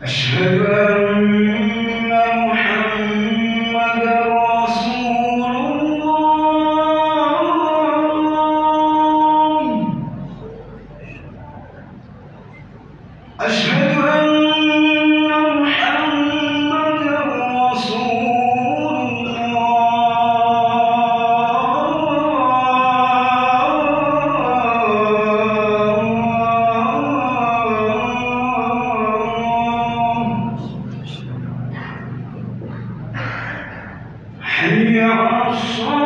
أشهد أن محمدا رسول الله. أشهد أن محمدا رسول حي على الصلاة.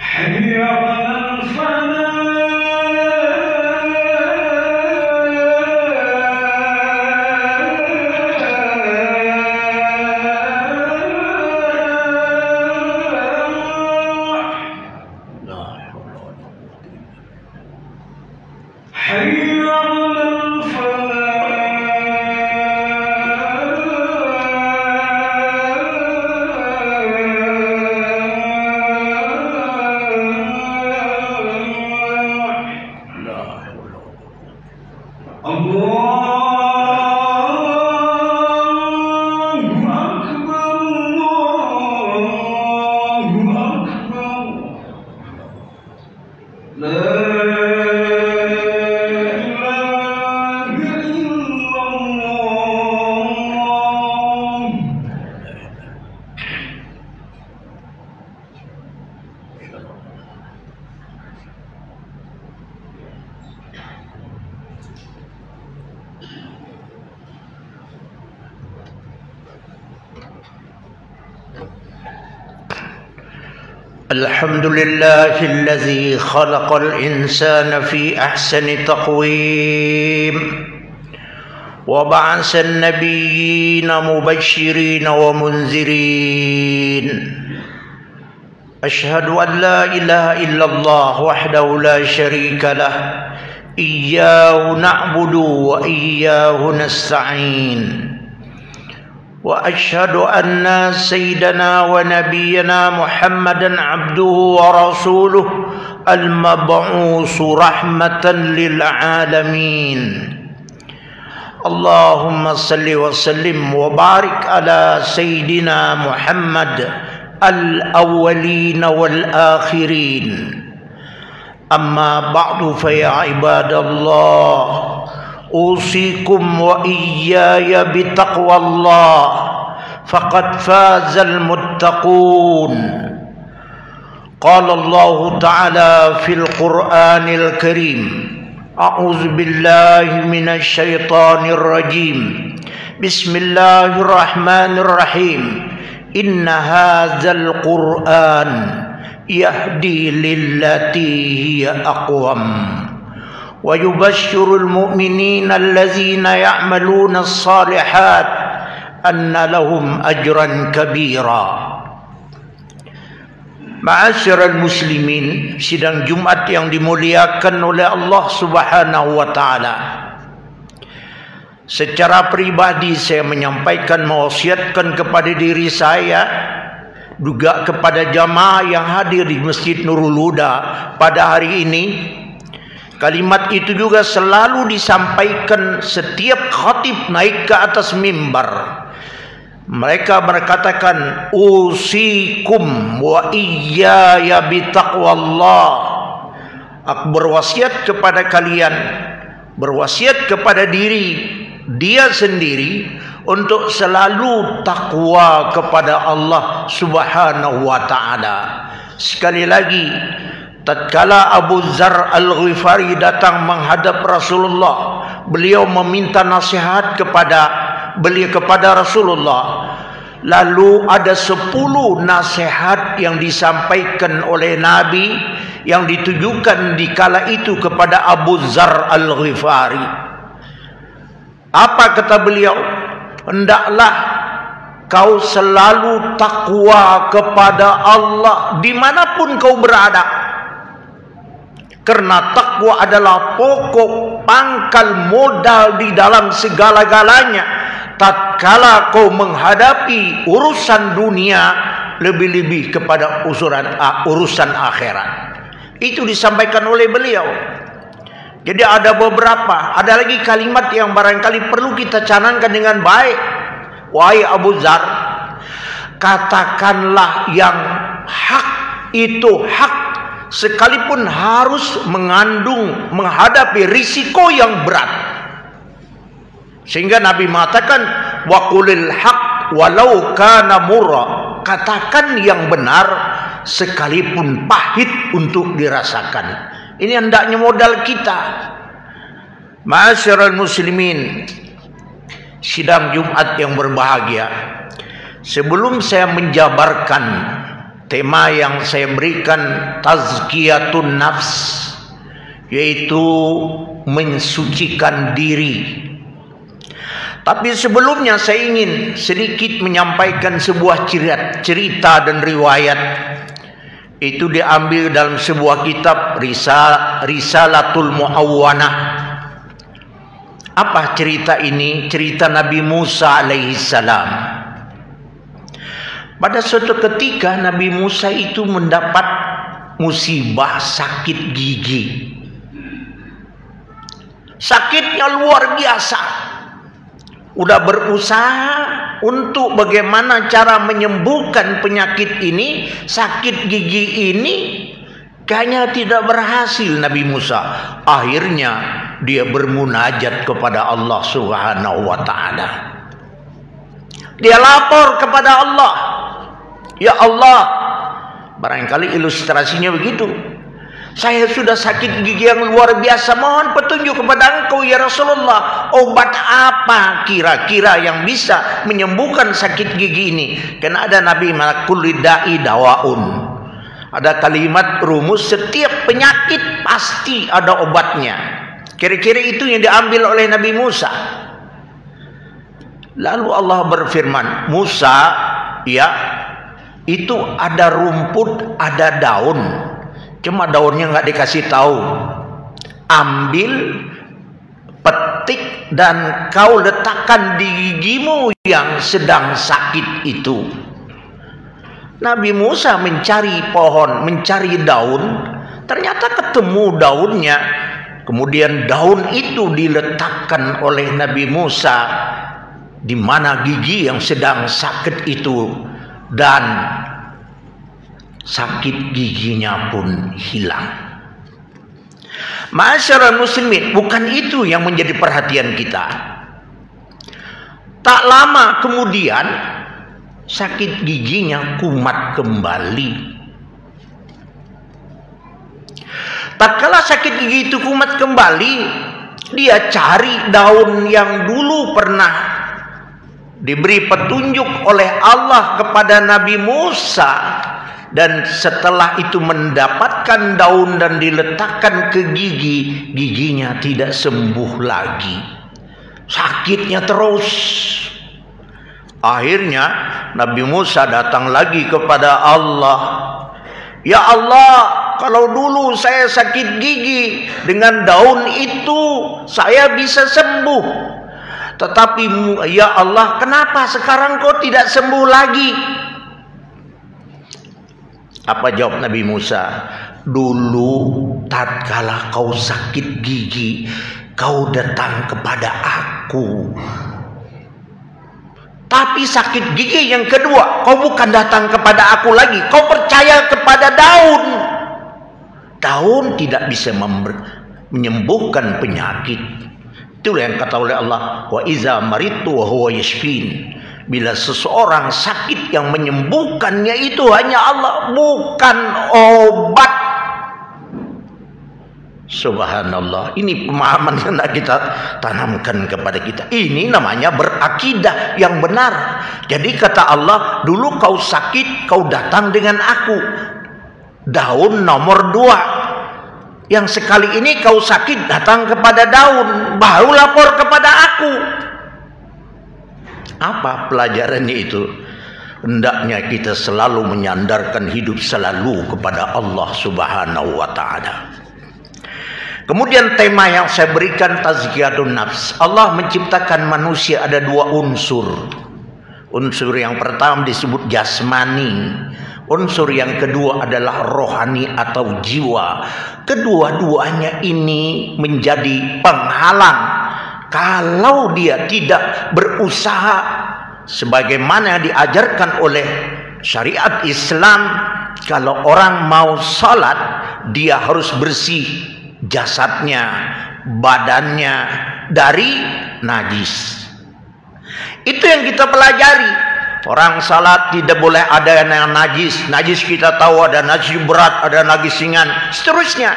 حي على حي على حي على الحمد لله الذي خلق الإنسان في أحسن تقويم وبعث النبيين مبشرين ومنذرين. أشهد أن لا إله إلا الله وحده لا شريك له إياه نعبد وإياه نستعين. وأشهد أن سيدنا ونبينا محمدا عبده ورسوله المبعوث رحمة للعالمين. اللهم صل وسلم وبارك على سيدنا محمد الأولين والآخرين. أما بعد فيا عباد الله، أوصيكم وإياي بتقوى الله فقد فاز المتقون. قال الله تعالى في القرآن الكريم: أعوذ بالله من الشيطان الرجيم. بسم الله الرحمن الرحيم. إن هذا القرآن يهدي للتي هي أقوم ويبشر المؤمنين الذين يعملون الصالحات أن لهم أجرا كبيرا. Ma'asyiral muslimin, sidang Jumat yang dimuliakan oleh Allah Subhanahu wa taala. Secara pribadi saya menyampaikan, mewasiatkan kepada diri saya, juga kepada jamaah yang hadir di Masjid Nurul Huda pada hari ini. Kalimat itu juga selalu disampaikan setiap khatib naik ke atas mimbar. Mereka berkatakan, usikum wa iyaya bitaqwallah. Aku berwasiat kepada kalian, berwasiat kepada dia sendiri untuk selalu takwa kepada Allah Subhanahu wa taala. Sekali lagi, tatkala Abu Dzar Al-Ghifari datang menghadap Rasulullah, beliau meminta nasihat kepada Rasulullah. Lalu ada 10 nasihat yang disampaikan oleh Nabi yang ditujukan di kala itu kepada Abu Dzar Al-Ghifari. Apa kata beliau? Hendaklah kau selalu takwa kepada Allah dimanapun kau berada. Karena takwa adalah pokok pangkal modal di dalam segala-galanya. Tatkala kau menghadapi urusan dunia, lebih-lebih kepada urusan akhirat. Itu disampaikan oleh beliau. Jadi ada lagi kalimat yang barangkali perlu kita canangkan dengan baik. Wahai Abu Dzar, katakanlah yang hak itu hak, sekalipun harus menghadapi risiko yang berat. Sehingga Nabi mengatakan, wa qulil haq walau kana murra, katakan yang benar sekalipun pahit untuk dirasakan. Ini hendaknya modal kita. Ma'asyiral muslimin, sidang Jumat yang berbahagia, sebelum saya menjabarkan tema yang saya berikan, tazkiyatun nafs, yaitu mensucikan diri. Tapi sebelumnya saya ingin sedikit menyampaikan sebuah cerita dan riwayat. Itu diambil dalam sebuah kitab Risalatul Muawwanah. Apa cerita ini? Cerita Nabi Musa alaihissalam. Pada suatu ketika Nabi Musa itu mendapat musibah sakit gigi. Sakitnya luar biasa. Udah berusaha untuk bagaimana cara menyembuhkan penyakit ini, sakit gigi ini, kayaknya tidak berhasil Nabi Musa. Akhirnya dia bermunajat kepada Allah Subhanahu wa ta'ala. Dia lapor kepada Allah, ya Allah, barangkali ilustrasinya begitu, saya sudah sakit gigi yang luar biasa, mohon petunjuk kepada Engkau ya Rasulullah. Obat apa kira-kira yang bisa menyembuhkan sakit gigi ini? Karena ada Nabi kulli da'i dawaun. Ada kalimat rumus, setiap penyakit pasti ada obatnya. Kira-kira itu yang diambil oleh Nabi Musa. Lalu Allah berfirman, Musa, ya, itu ada rumput, ada daun. Cuma daunnya nggak dikasih tahu. Ambil, petik, dan kau letakkan di gigimu yang sedang sakit itu. Nabi Musa mencari pohon, mencari daun. Ternyata ketemu daunnya. Kemudian daun itu diletakkan oleh Nabi Musa di mana gigi yang sedang sakit itu, dan sakit giginya pun hilang. Ma'asyiral muslimin, bukan itu yang menjadi perhatian kita. Tak lama kemudian sakit giginya kumat kembali. Tatkala sakit gigi itu kumat kembali, dia cari daun yang dulu pernah diberi petunjuk oleh Allah kepada Nabi Musa. Dan setelah itu mendapatkan daun dan diletakkan ke gigi, giginya tidak sembuh lagi. Sakitnya terus. Akhirnya Nabi Musa datang lagi kepada Allah. Ya Allah, kalau dulu saya sakit gigi, dengan daun itu saya bisa sembuh. Tetapi ya Allah, kenapa sekarang kau tidak sembuh lagi? Apa jawab Nabi Musa? Dulu tatkala kau sakit gigi, kau datang kepada aku. Tapi sakit gigi yang kedua, kau bukan datang kepada aku lagi, kau percaya kepada daun. Daun tidak bisa menyembuhkan penyakit. Itulah yang kata oleh Allah, wa iza maritu wa huwa yashfin. Bila seseorang sakit, yang menyembuhkannya itu hanya Allah, bukan obat. Subhanallah. Ini pemahaman yang nak kita tanamkan kepada kita. Ini namanya berakidah yang benar. Jadi kata Allah, dulu kau sakit, kau datang dengan aku. Daun nomor 2. Yang sekali ini kau sakit datang kepada daun, baru lapor kepada aku. Apa pelajarannya itu? Hendaknya kita selalu menyandarkan hidup selalu kepada Allah Subhanahu wa ta'ala. Kemudian tema yang saya berikan tazkiyatun nafs. Allah menciptakan manusia ada dua unsur. Unsur yang pertama disebut jasmani. Unsur yang kedua adalah rohani atau jiwa. Kedua-duanya ini menjadi penghalang kalau dia tidak berusaha sebagaimana diajarkan oleh syariat Islam. Kalau orang mau salat, dia harus bersih jasadnya, badannya dari najis. Itu yang kita pelajari. Orang salat tidak boleh ada yang najis. Najis kita tahu ada najis berat, ada najis ringan, seterusnya.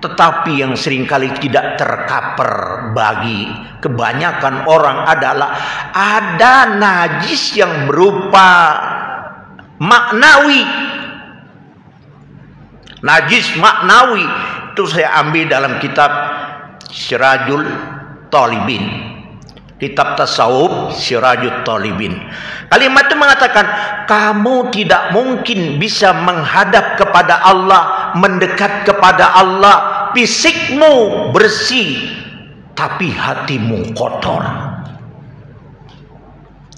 Tetapi yang seringkali tidak tercover bagi kebanyakan orang adalah ada najis yang berupa maknawi. Najis maknawi itu saya ambil dalam kitab Sirajul Talibin. Kitab tasawuf Sirajul Talibin. Kalimat itu mengatakan, kamu tidak mungkin bisa menghadap kepada Allah, mendekat kepada Allah, fisikmu bersih, tapi hatimu kotor.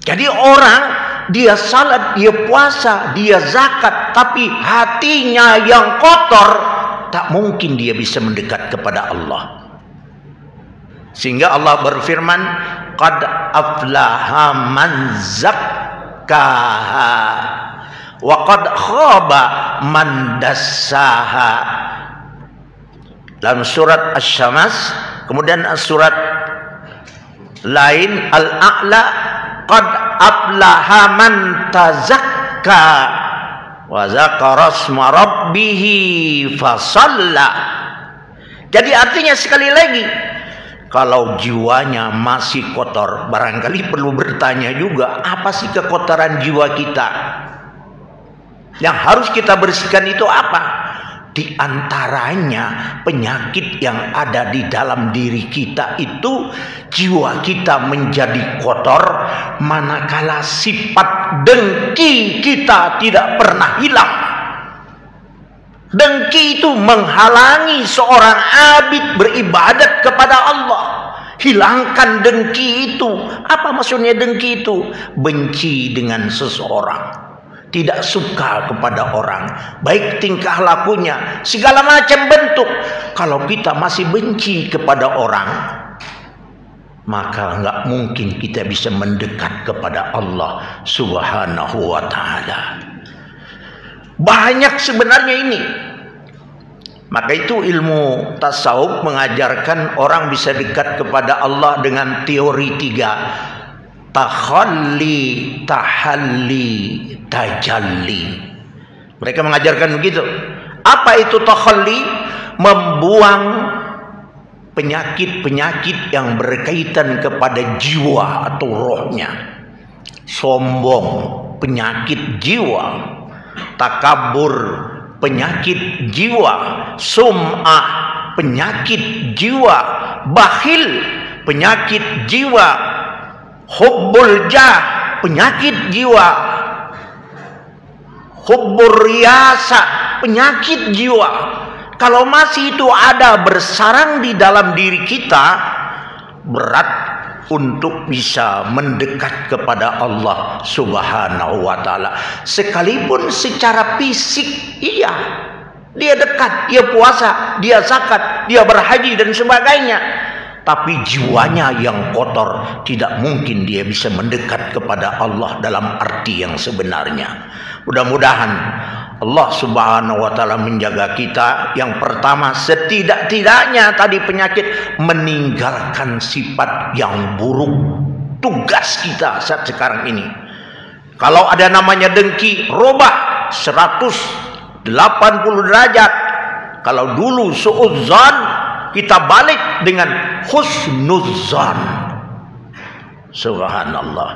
Jadi orang, dia salat, dia puasa, dia zakat, tapi hatinya yang kotor, tak mungkin dia bisa mendekat kepada Allah. Sehingga Allah berfirman, qad aflaha man zakkaha wa qad khaba man dassaha. Dalam surat Asy-Syams, kemudian surat lain Al-A'la, qad aflaha man tazakka wa zakara asma rabbih fasalla. Jadi artinya sekali lagi, kalau jiwanya masih kotor, barangkali perlu bertanya juga, apa sih kekotoran jiwa kita? Yang harus kita bersihkan itu apa? Di antaranya penyakit yang ada di dalam diri kita itu, jiwa kita menjadi kotor, manakala sifat dengki kita tidak pernah hilang. Dengki itu menghalangi seorang abid beribadat kepada Allah. Hilangkan dengki itu. Apa maksudnya dengki itu? Benci dengan seseorang, tidak suka kepada orang, baik tingkah lakunya, segala macam bentuk. Kalau kita masih benci kepada orang, maka nggak mungkin kita bisa mendekat kepada Allah Subhanahu wa ta'ala. Banyak sebenarnya ini. Maka itu ilmu tasawuf mengajarkan orang bisa dekat kepada Allah dengan teori 3. Takhalli, tahalli, tajalli. Mereka mengajarkan begitu. Apa itu takhalli? Membuang penyakit-penyakit yang berkaitan kepada jiwa atau rohnya. Sombong, penyakit jiwa. Takabur, penyakit jiwa. Sum'ah, penyakit jiwa. Bakhil, penyakit jiwa. Hubbul jah, penyakit jiwa. Hubbur riyasa, penyakit jiwa. Kalau masih itu ada bersarang di dalam diri kita, berat untuk bisa mendekat kepada Allah Subhanahu wa ta'ala. Sekalipun secara fisik, iya, dia dekat, dia puasa, dia zakat, dia berhaji dan sebagainya, tapi jiwanya yang kotor, tidak mungkin dia bisa mendekat kepada Allah dalam arti yang sebenarnya. Mudah-mudahan Allah Subhanahu wa ta'ala menjaga kita. Yang pertama, setidak-tidaknya tadi penyakit, meninggalkan sifat yang buruk. Tugas kita saat sekarang ini. Kalau ada namanya dengki, robah 180 derajat. Kalau dulu suudzon, kita balik dengan husnudzon. Subhanallah.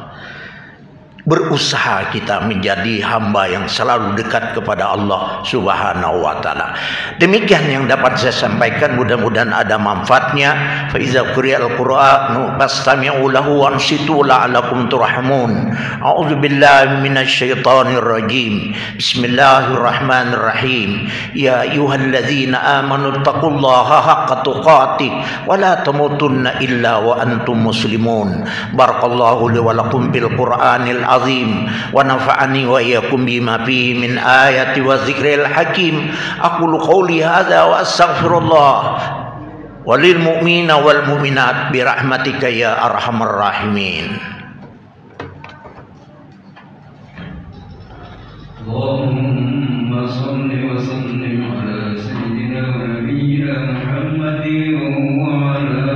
berusaha kita menjadi hamba yang selalu dekat kepada Allah Subhanahu wa taala. Demikian yang dapat saya sampaikan, mudah-mudahan ada manfaatnya. Fa iza quri'al qur'anu fastami'u lahu wansitu la'allakum turhamun. A'udzubillahi minasyaitonir rajim. Bismillahirrahmanirrahim. Ya ayyuhalladzina amanu taqullaha haqqa tuqatih wa la tamutunna illa wa antum muslimun. Barakallahu li wa lakum bil Qur'anil azim wa nafa'ani wa iyyakum bima fihi min ayati wa dzikril hakim. Aqulu qawli hadza wa astaghfirullah walil mu'minina wal mu'minat bi rahmatika ya arhamar rahimin. Allahumma shalli wa sallim ala sayyidina wa nabiyyina Muhammadin wa ala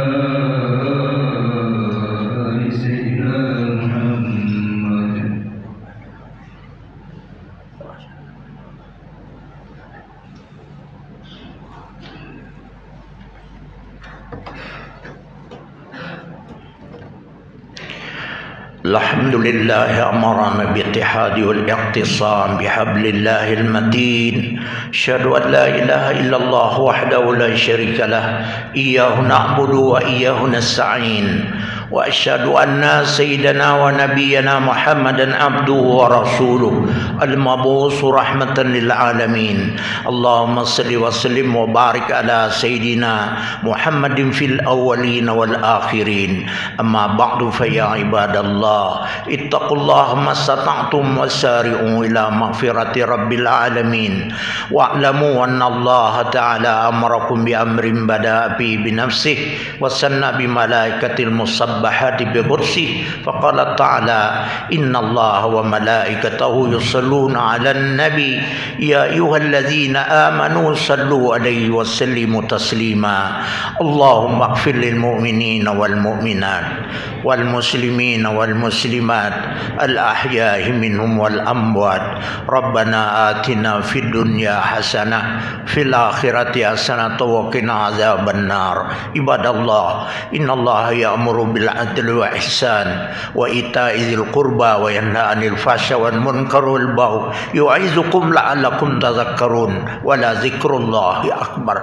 ali sayyidina Muhammad. Alhamdulillah amarana bi'ittihadi wal iqtisam bihablillahil matin. Asyhadu an la ilaha illallah wahdahu la syarika lah. Iyyahu na'budu wa iyyahu nasta'in. Wa asyhadu anna sayyidana wa nabiyyana Muhammadan abduhu wa rasuluh al-mab'uts rahmatan lil alamin. Allahumma shalli wa sallim wa barik ala sayyidina Muhammadin fil awwalin wal akhirin. Amma ba'du fa ya ibadallah ittaqullaha mastata'tum wasari'u ila maghfirati rabbil alamin. Wa'lamu anna Allah ta'ala amarakum bi amrin bada'a bi nafsihi wa sanna bi malaikatil musabbahati bi kursihi. Faqala ta'ala inna Allah wa malaikatahu yusalluna 'alan nabi ya ayyuhalladzina amanu sallu 'alaihi wa sallimu taslima. Allahumma ighfir lil mu'minina wal mu'minat wal muslimina wal muslimat al ahya'i minhum wal amwat. Rabbana atina fid dunya hasanah fil akhirati hasanah wa qina azabannar. Ibadallah, innallaha ya'muru bil adli wa ihsan wa ita'i dzil qurba wa yanha 'anil fahsya wal munkar wal baghi yu'izukum la'allakum tadhakkarun. Wa la dzikrullahi akbar.